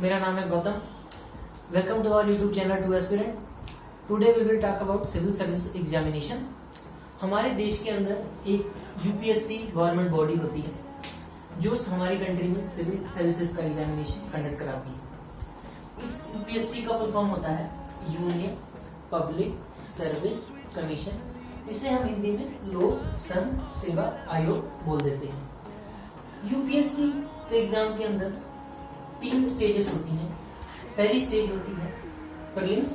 मेरा नाम है Gautam. Welcome to our YouTube channel to aspirant. Today we will talk about civil service examination. हमारे देश के अंदर एक यूपीएससी गवर्नमेंट बॉडी होती है जो हमारी कंट्री में सिविल सर्विसेज का एग्जामिनेशन कंडक्ट कराती है। इस यूपीएससी का फुल फॉर्म होता है यूनियन पब्लिक सर्विस कमीशन। इसे हम हिंदी में लोक संघ सेवा आयोग बोल देते हैं। यूपीएससी के एग्जाम के अंदर 3 स्टेजेस होती हैं। पहली स्टेज होती है प्रीलिम्स,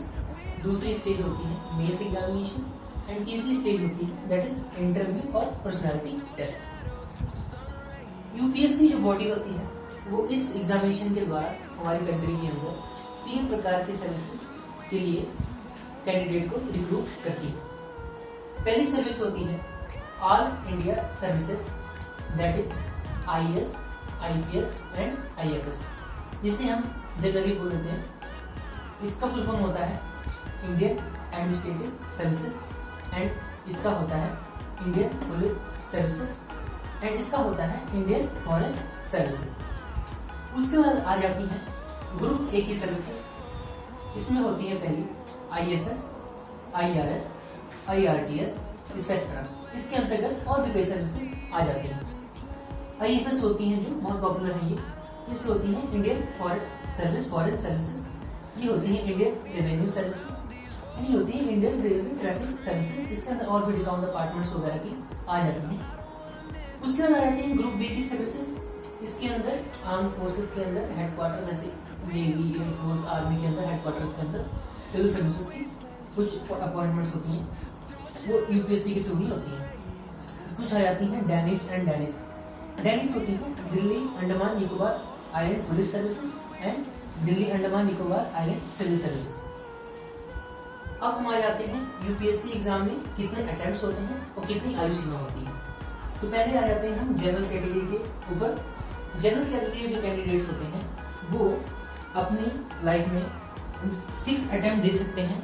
दूसरी स्टेज होती है मेंस एग्जामिनेशन एंड तीसरी स्टेज होती है दैट इज इंटरव्यू और पर्सनालिटी टेस्ट। यूपीएससी जो बॉडी होती है वो इस एग्जामिनेशन के द्वारा हमारी कंट्री के अंदर 3 प्रकार की सर्विसेज के लिए कैंडिडेट को रिक्रूट करती है। पहली सर्विस होती है all India services that is IAS, IPS and IFS, जिसे हम जनरली बोल देते हैं। इसका फुल फॉर्म होता है इंडियन एडमिनिस्ट्रेटिव सर्विसेज एंड इसका होता है इंडियन पुलिस सर्विसेज एंड इसका होता है इंडियन फॉरेस्ट सर्विसेज। उसके बाद आ जाती है ग्रुप ए की सर्विसेज। इसमें होती है पहली आईएफएस, आईआरएस, आईआरटीएस एक्सेट्रा। इसके अंतर्गत और भी कई सर्विसेज आ जाती हैं। आईएफएस होती हैं जो बहुत पॉपुलर है, ये होती है Indian forest service, forest services. ये होती है इंडियन रेवेन्यू सर्विसेज, ये होती है इंडियन रेलवे ट्रैफिक सर्विसेज। इसके अंदर और भी डिपार्टमेंट डिपार्टमेंट्स वगैरह की आ जाती हैं। उसके बाद आ जाती है ग्रुप बी की सर्विसेज। इसके अंदर आर्म फोर्सेस के अंदर हेडक्वार्टर जैसे नेवी, एयरफोर्स, आर्मी के अंदर हेडक्वार्टर्स के अंदर सिविल सर्विसेज की कुछ अपॉइंटमेंट्स होती हैं, वो यूपीएससी के थ्रू ही होती हैं। कुछ आ जाती हैं डैनिश एंड डैनिश। डैनिश होती है Delhi Andaman Nicobar island police services and Delhi Andaman Nicobar island civil services. अब हम आ जाते हैं यूपीएससी एग्जाम में कितने अटेम्प्ट्स होते हैं और कितनी आयु सीमा होती है। तो पहले आ जाते हैं हम जनरल कैटेगरी के ऊपर। जनरल कैटेगरी जो कैंडिडेट्स होते हैं वो अपनी लाइफ में 6 अटेम्प्ट दे सकते हैं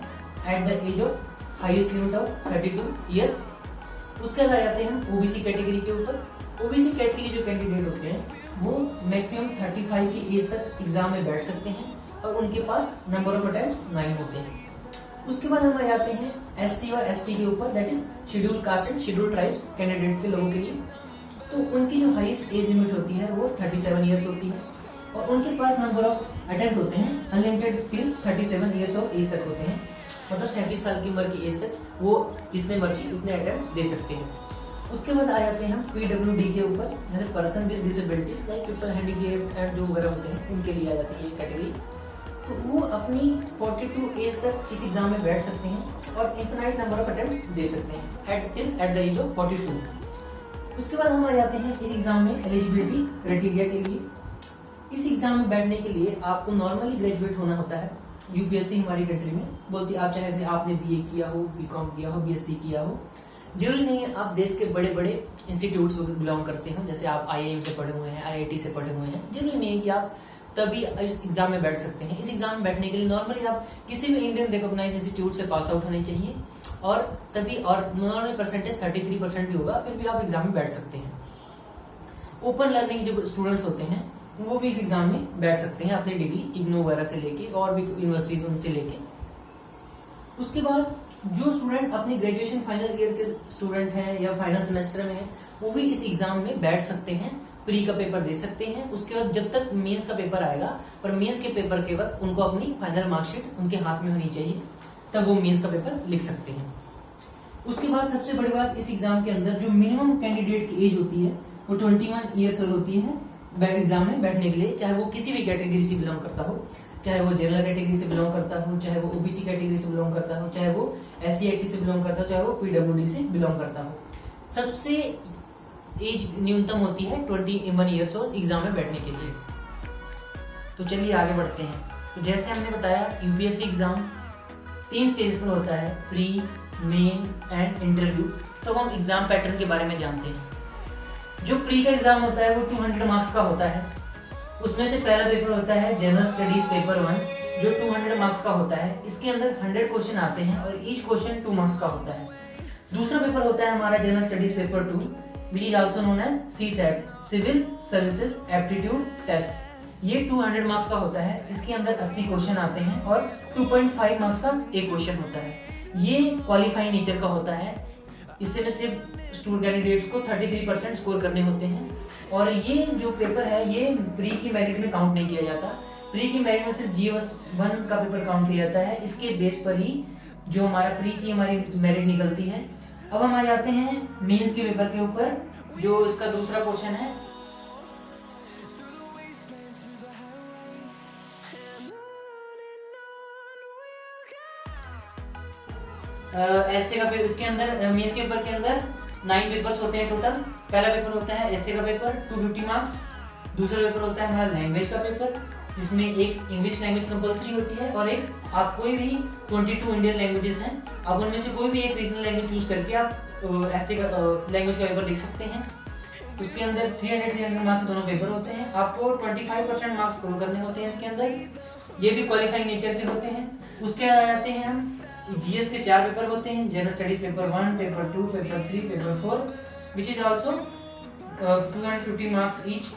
at the age of highest limit of 32 years. उसके बाद आ जाते हैं हम ओबीसी कैटेगरी के ऊपर। ओबीसी कैटेगरी जो कैंडिडेट होते हैं वो मैक्सिमम 35 की एज तक एग्जाम में बैठ सकते हैं और उनके पास नंबर ऑफ अटेम्प्ट्स 9 होते हैं। उसके बाद हम आ जाते हैं एससी और एसटी के ऊपर, that is schedule caste and schedule tribes candidates के लोगों के लिए। तो उनकी जो हाईएस्ट एज लिमिट होती है वो 37 ईयर्स होती है और उनके पास नंबर ऑफ अटेम्प्ट होते हैं unlimited till 37 years of age तक होते हैं। मतलब 37 साल की उम्र की एज तक वो जितने मर्जी उतने अटेम्प्ट दे सकते हैं। उसके बाद आ जाते हैं हम पीडब्ल्यूडी के ऊपर, जैसे person with disabilities like people handicapped and जो वगैरह होते हैं उनके लिए आ जाती है ये कैटेगरी। तो वो अपनी 42 एज तक इस एग्जाम में बैठ सकते हैं और इनफिनाइट नंबर ऑफ अटेम्प्ट्स दे सकते हैं एट द एज ऑफ 42। उसके बाद हम आ जाते हैं इस एग्जाम में एलिजिबिलिटी क्राइटेरिया के लिए। इस एग्जाम में बैठने के लिए आपको नॉर्मली ग्रेजुएट होना होता है। यूपीएससी हमारी कंट्री में बोलती है आप चाहे आपने बीए किया हो, बीकॉम किया हो, बीएससी किया हो, जरूरी नहीं है आप देश के बड़े बड़े इंस्टीट्यूट्स को बिलोंग करते हो, जैसे आप आईआईएम से पढ़े हुए हैं, आईआईटी से पढ़े हुए हैं। जरूरी नहीं है कि आप तभी इस एग्जाम में बैठ सकते हैं। इस एग्जाम में बैठने के लिए नॉर्मली आप किसी भी इंडियन रिकॉग्नाइज्ड इंस्टीट्यूट से पास आउट होने चाहिए और तभी, और नॉर्मल परसेंटेज 33% भी होगा, फिर भी आप एग्जाम में बैठ सकते हैं। ओपन लर्निंग जो स्टूडेंट्स होते हैं वो भी इस एग्जाम में बैठ सकते हैं अपनी डिग्री इग्नू वगैरह से लेके और भी यूनिवर्सिटीज उनसे लेके। उसके बाद जो स्टूडेंट अपनी ग्रेजुएशन फाइनल ईयर के स्टूडेंट हैं या फाइनल सेमेस्टर में हैं वो भी इस एग्जाम में बैठ सकते हैं, प्री का पेपर दे सकते हैं। उसके बाद जब तक मेंस का पेपर आएगा, पर मेंस के पेपर के वक्त उनको अपनी फाइनल मार्कशीट उनके हाथ में होनी चाहिए, तब वो मेंस का पेपर लिख सकते हैं। उसके बाद सबसे बड़ी बात, इस एग्जाम के अंदर जो मिनिमम कैंडिडेट की एज होती है वो 21 ईयर्स होती है एग्जाम में बैठने के लिए, चाहे वो किसी भी कैटेगरी से बिलोंग करता हो, चाहे वो जनरल कैटेगरी से बिलोंग करता हो, चाहे वो ओबीसी कैटेगरी से बिलोंग करता हो, चाहे वो एससी/एसटी से बिलोंग करता हो, चाहे वो पीडब्ल्यूडी से बिलोंग करता हो। सबसे एज न्यूनतम होती है 21 ईयर्स ऑफ एग्जाम में बैठने के लिए। तो चलिए आगे बढ़ते हैं। तो जैसे हमने बताया यूपीएससी एग्जाम 3 स्टेज पर होता है, प्री, मेंस एंड इंटरव्यू। तो हम एग्जाम पैटर्न के बारे में जानते हैं। जो प्री का एग्जाम होता है वो 200 मार्क्स का होता है। उसमें से पहला पेपर होता है जनरल स्टडीज पेपर 1 जो 200 मार्क्स का होता है। इसके अंदर 100 क्वेश्चन आते हैं और ईच क्वेश्चन 2 मार्क्स का होता है। दूसरा पेपर होता है हमारा general studies paper 2 which is also known as CSAT, Civil Services Aptitude Test। ये 200 मार्क्स का होता है, इसके अंदर 80 क्वेश्चन आते हैं और 2.5 मार्क्स का एक क्वेश्चन होता है। ये क्वालिफाइंग नेचर का होता है, इससे में सिर्फ स्टूडेंट कैंडिडेट्स को 33% स्कोर करने होते हैं। और ये जो पेपर है ये प्री की मेरिट में काउंट नहीं किया जाता, प्री की मेरिट में सिर्फ GS1 का पेपर काउंट किया जाता है। इसके बेस पर ही जो हमारा प्री की हमारी मेरिट निकलती है। अब हम आ जाते हैं मेंस के पेपर के ऊपर, जो इसका दूसरा क्वेश्चन है। ऐसे का पेपर, इसके अंदर मेंस के पेपर के अंदर 9 पेपर्स होते हैं टोटल। पहला पेपर होता है ऐसे का पेपर 250 मार्क्स, दूसरा पेपर होता है हमारा लैंग्वेज का पेपर जिसमें एक इंग्लिश लैंग्वेज कंपलसरी होती है और एक आप कोई भी 22 इंडियन लैंग्वेजेस हैं, आप उनमें से कोई भी एक रीजनल लैंग्वेज चूज करके आप ऐसे का लैंग्वेज का पेपर लिख सकते हैं। उसके अंदर 300 मार्क्स दोनों पेपर होते हैं, आपको 25% मार्क्स स्कोर करने होते हैं इसके अंदर, ये भी क्वालिफाइंग नेचर के होते हैं। उसके आ जाते हैं हम जीएस के 4 पेपर होते हैं, general studies paper 1, paper 2, paper 3, paper 4 which is also 250 marks each.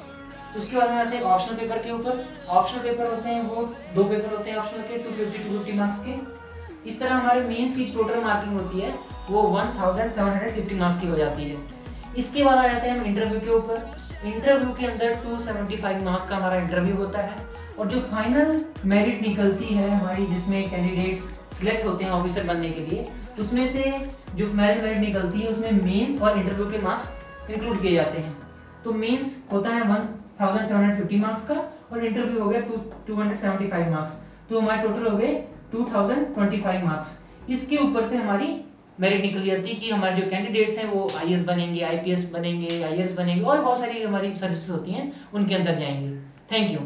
उसके बाद में आते हैं ऑप्शनल पेपर के ऊपर। ऑप्शनल पेपर होते हैं वो 2 पेपर होते हैं ऑप्शनल के 250 मार्क्स के। इस तरह हमारे मेंस की टोटल मार्किंग होती है वो 1750 मार्क्स की हो जाती है। इसके बाद आ जाते हैं हम इंटरव्यू के ऊपर। इंटरव्यू के अंदर 275 मार्क्स का हमारा इंटरव्यू होता है और जो फाइनल मेरिट निकलती है हमारी, जिसमें कैंडिडेट्स सिलेक्ट होते हैं ऑफिसर बनने के लिए, उसमें से जो मेरिट निकलती है उसमें मेंस और इंटरव्यू के मार्क्स इंक्लूड किए जाते हैं। तो मेंस होता है 1750 मार्क्स का और इंटरव्यू हो गया 275 मार्क्स, तो हमारे टोटल हो गए 2025 मार्क्स। इसके ऊपर से हमारी मेरिट निकल जाती है कि हमारे जो कैंडिडेट्स हैं वो IAS बनेंगे, IPS बनेंगे, IRS बनेंगे और बहुत सारी हमारी सर्विसेज होती हैं उनके अंदर जाएंगे। Thank you.